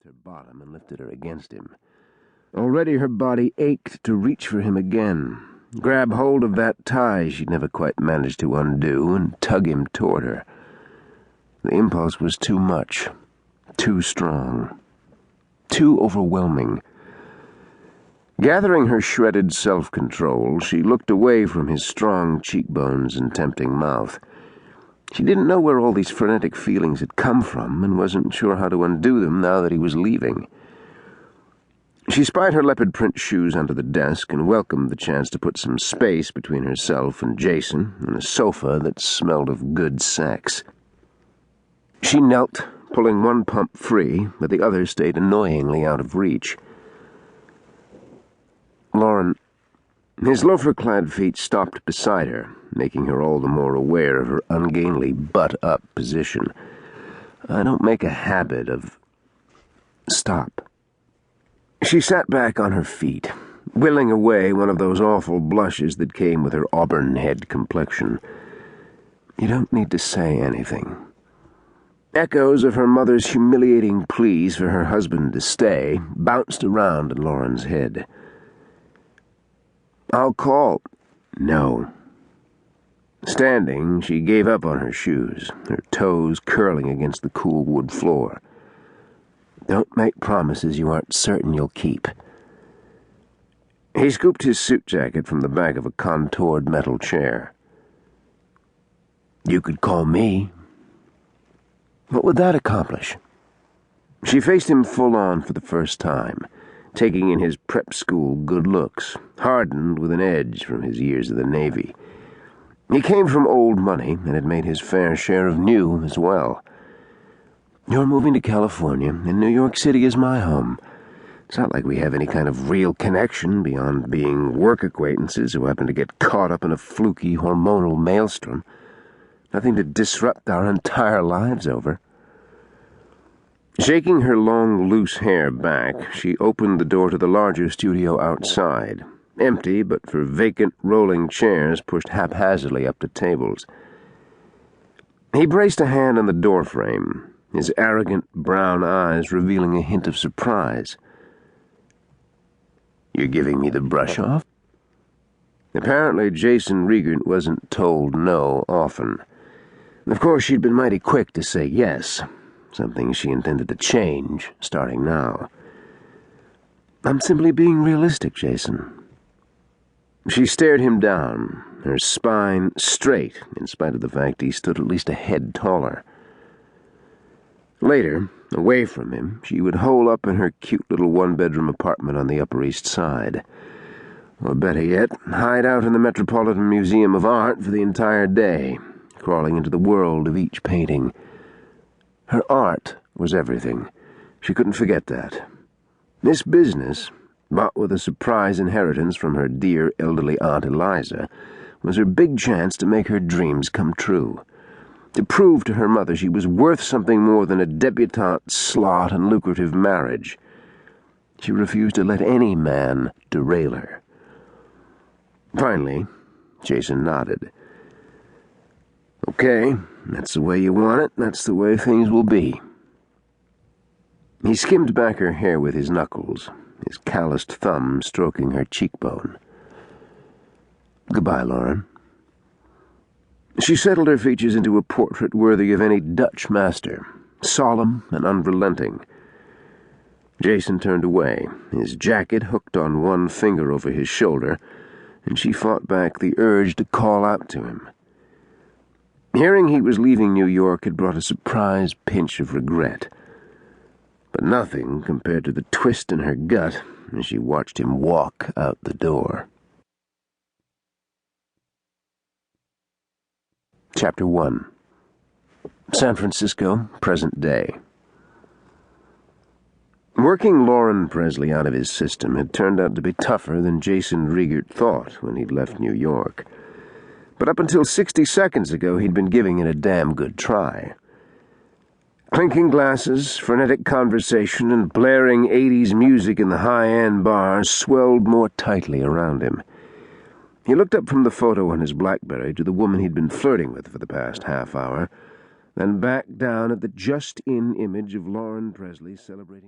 her bottom and lifted her against him. Already her body ached to reach for him again, grab hold of that tie she'd never quite managed to undo, and tug him toward her. The impulse was too much, too strong, too overwhelming. Gathering her shredded self-control, she looked away from his strong cheekbones and tempting mouth. She didn't know where all these frenetic feelings had come from and wasn't sure how to undo them now that he was leaving. She spied her leopard print shoes under the desk and welcomed the chance to put some space between herself and Jason and a sofa that smelled of good sex. She knelt, pulling one pump free, but the other stayed annoyingly out of reach. Lauren, his loafer-clad feet stopped beside her, making her all the more aware of her ungainly butt-up position. I don't make a habit of... Stop. She sat back on her feet, willing away one of those awful blushes that came with her auburn-head complexion. You don't need to say anything. Echoes of her mother's humiliating pleas for her husband to stay bounced around in Lauren's head. I'll call. No. Standing, she gave up on her shoes, her toes curling against the cool wood floor. Don't make promises you aren't certain you'll keep. He scooped his suit jacket from the back of a contoured metal chair. You could call me. What would that accomplish? She faced him full on for the first time, taking in his prep school good looks, hardened with an edge from his years of the Navy. He came from old money and had made his fair share of new as well. You're moving to California, and New York City is my home. It's not like we have any kind of real connection beyond being work acquaintances who happen to get caught up in a fluky hormonal maelstrom. Nothing to disrupt our entire lives over. Shaking her long, loose hair back, she opened the door to the larger studio outside, empty but for vacant rolling chairs pushed haphazardly up to tables. He braced a hand on the doorframe, his arrogant brown eyes revealing a hint of surprise. You're giving me the brush off? Apparently Jason Reagert wasn't told no often. Of course, she'd been mighty quick to say yes, something she intended to change, starting now. I'm simply being realistic, Jason. She stared him down, her spine straight, in spite of the fact he stood at least a head taller. Later, away from him, she would hole up in her cute little one-bedroom apartment on the Upper East Side. Or better yet, hide out in the Metropolitan Museum of Art for the entire day, crawling into the world of each painting. Her art was everything. She couldn't forget that. This business, bought with a surprise inheritance from her dear elderly Aunt Eliza, was her big chance to make her dreams come true, to prove to her mother she was worth something more than a debutante slot and lucrative marriage. She refused to let any man derail her. Finally, Jason nodded. Okay, that's the way you want it, that's the way things will be. He skimmed back her hair with his knuckles, his calloused thumb stroking her cheekbone. Goodbye, Lauren. She settled her features into a portrait worthy of any Dutch master, solemn and unrelenting. Jason turned away, his jacket hooked on one finger over his shoulder, and she fought back the urge to call out to him. Hearing he was leaving New York had brought a surprise pinch of regret, but nothing compared to the twist in her gut as she watched him walk out the door. Chapter 1. San Francisco, present day. Working Lauren Presley out of his system had turned out to be tougher than Jason Reagert thought when he'd left New York. But up until 60 seconds ago, he'd been giving it a damn good try. Clinking glasses, frenetic conversation, and blaring 80s music in the high-end bars swelled more tightly around him. He looked up from the photo on his BlackBerry to the woman he'd been flirting with for the past half hour, then back down at the just-in image of Lauren Presley celebrating